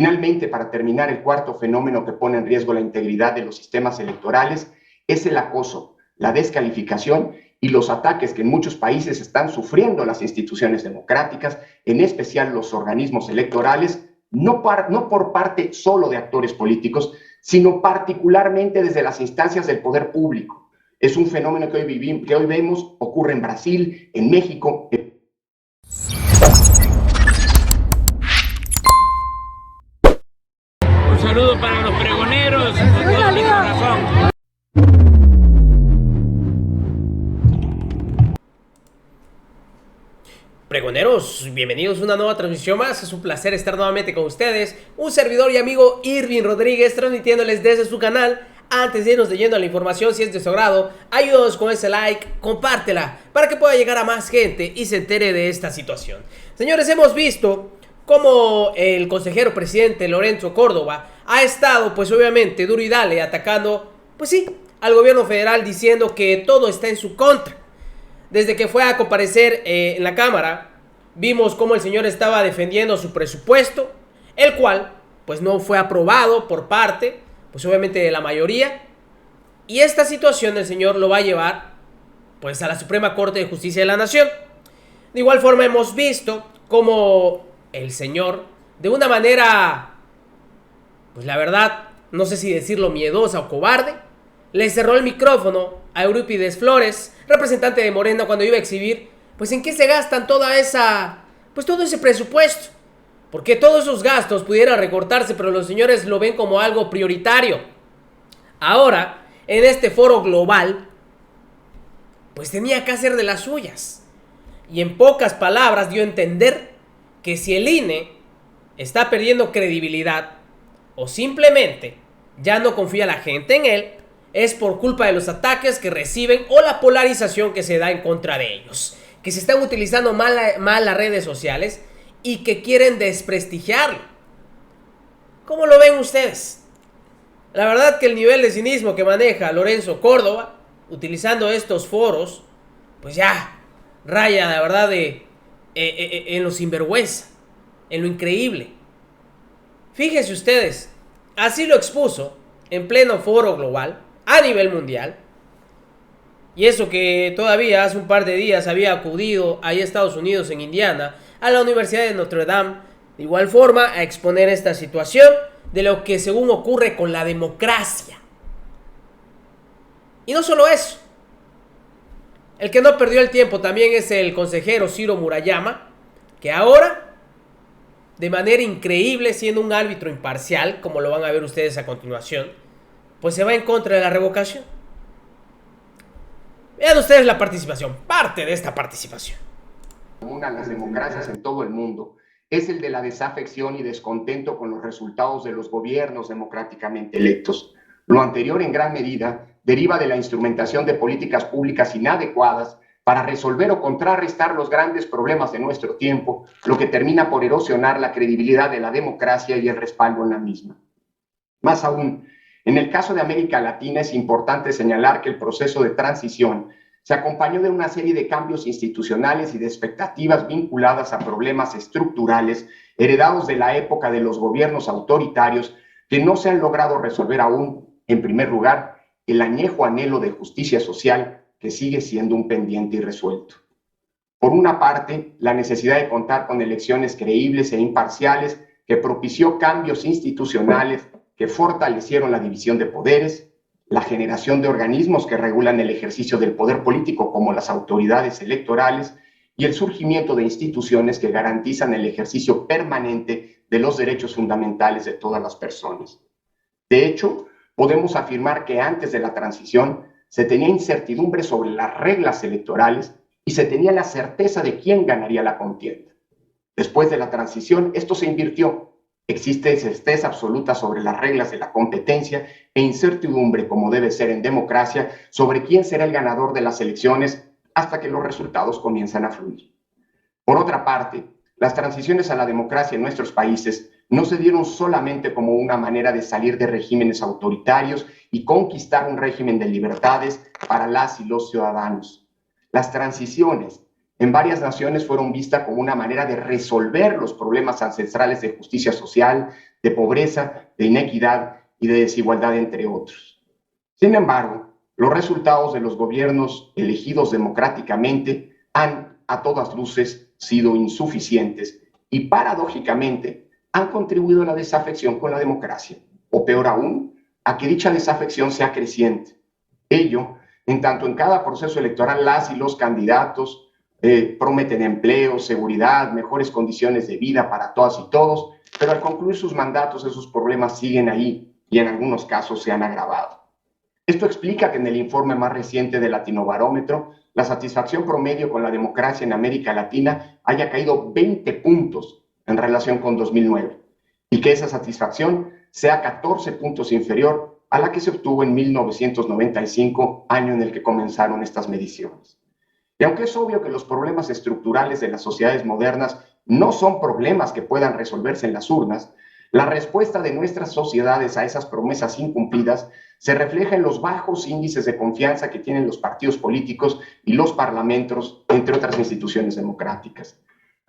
Finalmente, para terminar, el cuarto fenómeno que pone en riesgo la integridad de los sistemas electorales es el acoso, la descalificación y los ataques que en muchos países están sufriendo las instituciones democráticas, en especial los organismos electorales, no por parte solo de actores políticos, sino particularmente desde las instancias del poder público. Es un fenómeno que hoy vemos, ocurre en Brasil, en México. Un saludo para los pregoneros, con todo mi corazón. Pregoneros, bienvenidos a una nueva transmisión más. Es un placer estar nuevamente con ustedes. Un servidor y amigo Irving Rodríguez, transmitiéndoles desde su canal. Antes de irnos de lleno a la información, si es de su agrado, ayúdanos con ese like, compártela para que pueda llegar a más gente y se entere de esta situación. Señores, hemos visto cómo el consejero presidente Lorenzo Córdoba ha estado, pues obviamente, duro y dale, atacando, pues sí, al gobierno federal, diciendo que todo está en su contra. Desde que fue a comparecer en la Cámara, vimos cómo el señor estaba defendiendo su presupuesto, el cual, pues no fue aprobado por parte, pues obviamente de la mayoría. Y esta situación el señor lo va a llevar, pues a la Suprema Corte de Justicia de la Nación. De igual forma hemos visto cómo el señor, de una manera, pues la verdad, no sé si decirlo miedosa o cobarde, le cerró el micrófono a Eurípides Flores, representante de Morena, cuando iba a exhibir, pues en qué se gastan toda esa, pues todo ese presupuesto. Porque todos esos gastos pudieran recortarse, pero los señores lo ven como algo prioritario. Ahora, en este foro global, pues tenía que hacer de las suyas. Y en pocas palabras dio a entender que si el INE está perdiendo credibilidad o simplemente ya no confía la gente en él, es por culpa de los ataques que reciben o la polarización que se da en contra de ellos, que se están utilizando mal las redes sociales y que quieren desprestigiarlo. ¿Cómo lo ven ustedes? La verdad que el nivel de cinismo que maneja Lorenzo Córdoba utilizando estos foros, pues ya raya, la verdad, en lo sinvergüenza, en lo increíble. Fíjense ustedes, así lo expuso en pleno foro global a nivel mundial. Y eso que todavía hace un par de días había acudido ahí a Estados Unidos, en Indiana, a la Universidad de Notre Dame, de igual forma a exponer esta situación de lo que según ocurre con la democracia. Y no solo eso, el que no perdió el tiempo también es el consejero Ciro Murayama, que ahora, de manera increíble, siendo un árbitro imparcial, como lo van a ver ustedes a continuación, pues se va en contra de la revocación. Vean ustedes la participación, parte de esta participación. Común a las democracias en todo el mundo es el de la desafección y descontento con los resultados de los gobiernos democráticamente electos. Lo anterior, en gran medida, deriva de la instrumentación de políticas públicas inadecuadas para resolver o contrarrestar los grandes problemas de nuestro tiempo, lo que termina por erosionar la credibilidad de la democracia y el respaldo en la misma. Más aún, en el caso de América Latina es importante señalar que el proceso de transición se acompañó de una serie de cambios institucionales y de expectativas vinculadas a problemas estructurales heredados de la época de los gobiernos autoritarios que no se han logrado resolver aún. En primer lugar, el añejo anhelo de justicia social que sigue siendo un pendiente irresuelto. Por una parte, la necesidad de contar con elecciones creíbles e imparciales que propició cambios institucionales que fortalecieron la división de poderes, la generación de organismos que regulan el ejercicio del poder político como las autoridades electorales y el surgimiento de instituciones que garantizan el ejercicio permanente de los derechos fundamentales de todas las personas. De hecho, podemos afirmar que antes de la transición se tenía incertidumbre sobre las reglas electorales y se tenía la certeza de quién ganaría la contienda. Después de la transición, esto se invirtió. Existe certeza absoluta sobre las reglas de la competencia e incertidumbre, como debe ser en democracia, sobre quién será el ganador de las elecciones hasta que los resultados comienzan a fluir. Por otra parte, las transiciones a la democracia en nuestros países no se dieron solamente como una manera de salir de regímenes autoritarios y conquistar un régimen de libertades para las y los ciudadanos. Las transiciones en varias naciones fueron vistas como una manera de resolver los problemas ancestrales de justicia social, de pobreza, de inequidad y de desigualdad, entre otros. Sin embargo, los resultados de los gobiernos elegidos democráticamente han, a todas luces, sido insuficientes y, paradójicamente, han contribuido a la desafección con la democracia, o peor aún, a que dicha desafección sea creciente. Ello, en tanto en cada proceso electoral las y los candidatos prometen empleo, seguridad, mejores condiciones de vida para todas y todos, pero al concluir sus mandatos esos problemas siguen ahí y en algunos casos se han agravado. Esto explica que en el informe más reciente del Latinobarómetro, la satisfacción promedio con la democracia en América Latina haya caído 20 puntos en relación con 2009 y que esa satisfacción sea 14 puntos inferior a la que se obtuvo en 1995, año en el que comenzaron estas mediciones. Y aunque es obvio que los problemas estructurales de las sociedades modernas no son problemas que puedan resolverse en las urnas, la respuesta de nuestras sociedades a esas promesas incumplidas se refleja en los bajos índices de confianza que tienen los partidos políticos y los parlamentos, entre otras instituciones democráticas.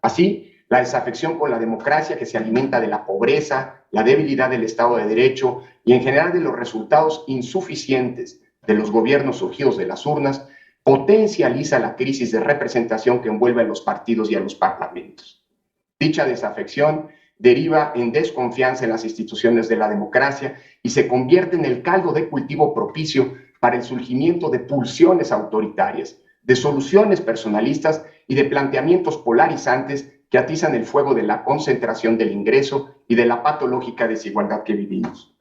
Así, la desafección con la democracia, que se alimenta de la pobreza, la debilidad del Estado de Derecho y en general de los resultados insuficientes de los gobiernos surgidos de las urnas, potencializa la crisis de representación que envuelve a los partidos y a los parlamentos. Dicha desafección deriva en desconfianza en las instituciones de la democracia y se convierte en el caldo de cultivo propicio para el surgimiento de pulsiones autoritarias, de soluciones personalistas y de planteamientos polarizantes que atizan el fuego de la concentración del ingreso y de la patológica desigualdad que vivimos.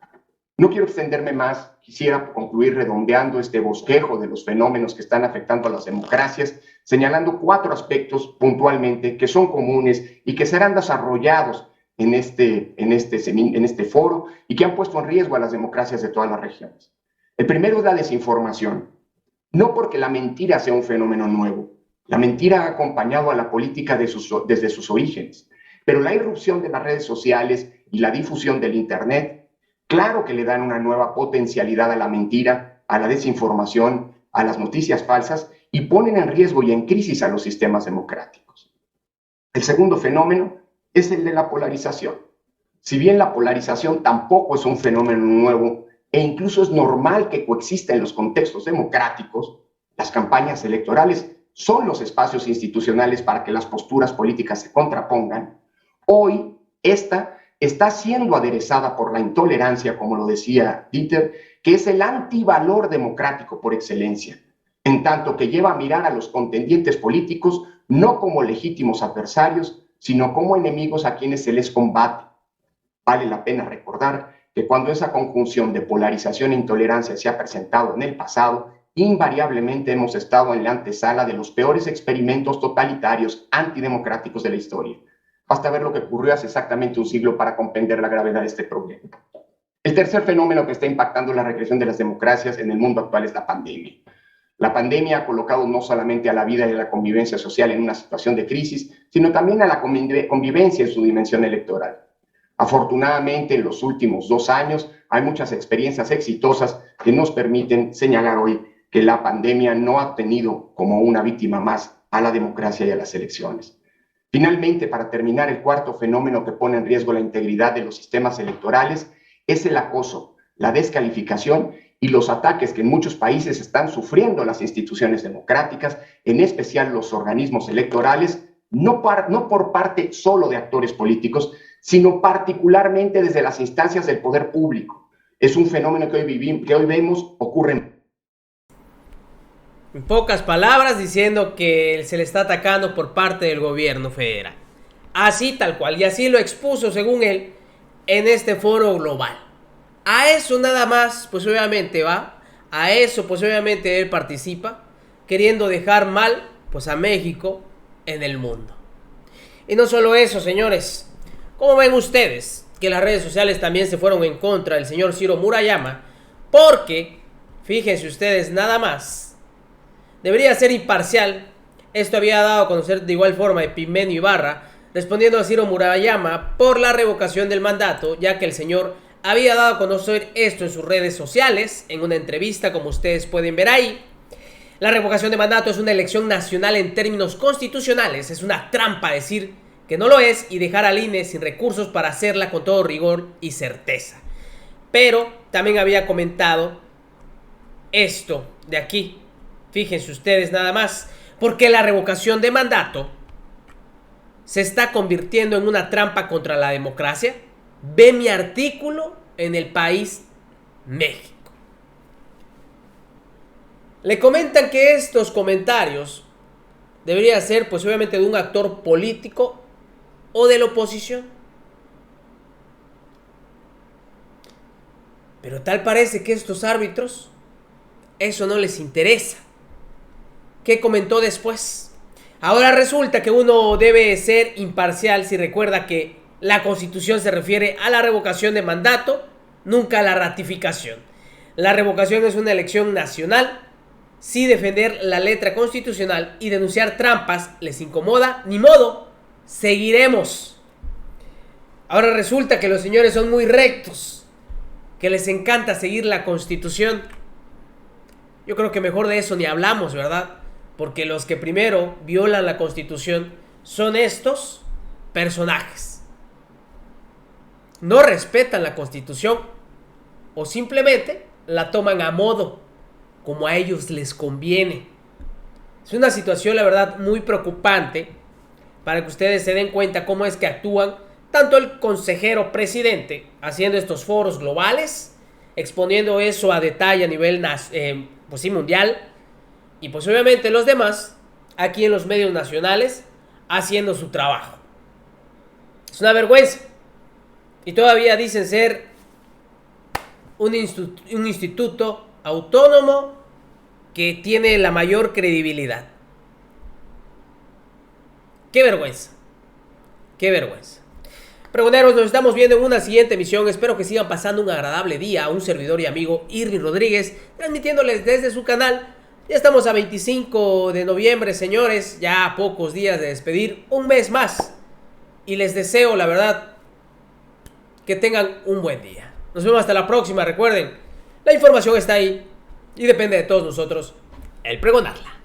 No quiero extenderme más, quisiera concluir redondeando este bosquejo de los fenómenos que están afectando a las democracias, señalando 4 aspectos puntualmente que son comunes y que serán desarrollados en este foro y que han puesto en riesgo a las democracias de todas las regiones. El primero es la desinformación. No porque la mentira sea un fenómeno nuevo, la mentira ha acompañado a la política desde sus orígenes, pero la irrupción de las redes sociales y la difusión del Internet, claro que le dan una nueva potencialidad a la mentira, a la desinformación, a las noticias falsas y ponen en riesgo y en crisis a los sistemas democráticos. El segundo fenómeno es el de la polarización. Si bien la polarización tampoco es un fenómeno nuevo e incluso es normal que coexista en los contextos democráticos, las campañas electorales son los espacios institucionales para que las posturas políticas se contrapongan. Hoy, esta está siendo aderezada por la intolerancia, como lo decía Dieter, que es el antivalor democrático por excelencia, en tanto que lleva a mirar a los contendientes políticos no como legítimos adversarios, sino como enemigos a quienes se les combate. Vale la pena recordar que cuando esa conjunción de polarización e intolerancia se ha presentado en el pasado, invariablemente hemos estado en la antesala de los peores experimentos totalitarios antidemocráticos de la historia. Basta ver lo que ocurrió hace exactamente un siglo para comprender la gravedad de este problema. El tercer fenómeno que está impactando la regresión de las democracias en el mundo actual es la pandemia. La pandemia ha colocado no solamente a la vida y a la convivencia social en una situación de crisis, sino también a la convivencia en su dimensión electoral. Afortunadamente, en los últimos 2 años hay muchas experiencias exitosas que nos permiten señalar hoy que la pandemia no ha tenido como una víctima más a la democracia y a las elecciones. Finalmente, para terminar, el cuarto fenómeno que pone en riesgo la integridad de los sistemas electorales es el acoso, la descalificación y los ataques que en muchos países están sufriendo las instituciones democráticas, en especial los organismos electorales, no por parte solo de actores políticos, sino particularmente desde las instancias del poder público. Es un fenómeno que hoy vemos ocurre. En pocas palabras, diciendo que se le está atacando por parte del gobierno federal. Así, tal cual, y así lo expuso, según él, en este foro global. A eso nada más, pues obviamente a eso pues obviamente él participa, queriendo dejar mal, pues a México en el mundo. Y no solo eso, señores, ¿cómo ven ustedes que las redes sociales también se fueron en contra del señor Ciro Murayama? Porque, fíjense ustedes nada más, debería ser imparcial. Esto había dado a conocer de igual forma Epigmenio Ibarra, respondiendo a Ciro Murayama por la revocación del mandato, ya que el señor había dado a conocer esto en sus redes sociales, en una entrevista, como ustedes pueden ver ahí. La revocación de mandato es una elección nacional en términos constitucionales. Es una trampa decir que no lo es y dejar al INE sin recursos para hacerla con todo rigor y certeza. Pero también había comentado esto de aquí. Fíjense ustedes nada más. Porque la revocación de mandato se está convirtiendo en una trampa contra la democracia. Ve mi artículo en El País, México. Le comentan que estos comentarios deberían ser, pues obviamente, de un actor político o de la oposición. Pero tal parece que estos árbitros, eso no les interesa. ¿Qué comentó después? Ahora resulta que uno debe ser imparcial si recuerda que la Constitución se refiere a la revocación de mandato, nunca a la ratificación. La revocación es una elección nacional. Si defender la letra constitucional y denunciar trampas les incomoda, ni modo, seguiremos. Ahora resulta que los señores son muy rectos, que les encanta seguir la Constitución. Yo creo que mejor de eso ni hablamos, ¿verdad? Porque los que primero violan la Constitución son estos personajes. No respetan la Constitución o simplemente la toman a modo, como a ellos les conviene. Es una situación, la verdad, muy preocupante para que ustedes se den cuenta cómo es que actúan tanto el consejero presidente haciendo estos foros globales, exponiendo eso a detalle a nivel pues sí, mundial, y pues obviamente los demás aquí en los medios nacionales haciendo su trabajo. Es una vergüenza. Y todavía dicen ser un instituto autónomo que tiene la mayor credibilidad. Qué vergüenza. Qué vergüenza. Pregoneros, nos estamos viendo en una siguiente emisión. Espero que sigan pasando un agradable día. Un servidor y amigo Irving Rodríguez, transmitiéndoles desde su canal. Ya estamos a 25 de noviembre, señores. Ya a pocos días de despedir un mes más. Y les deseo, la verdad, que tengan un buen día. Nos vemos hasta la próxima. Recuerden, la información está ahí y depende de todos nosotros el pregonarla.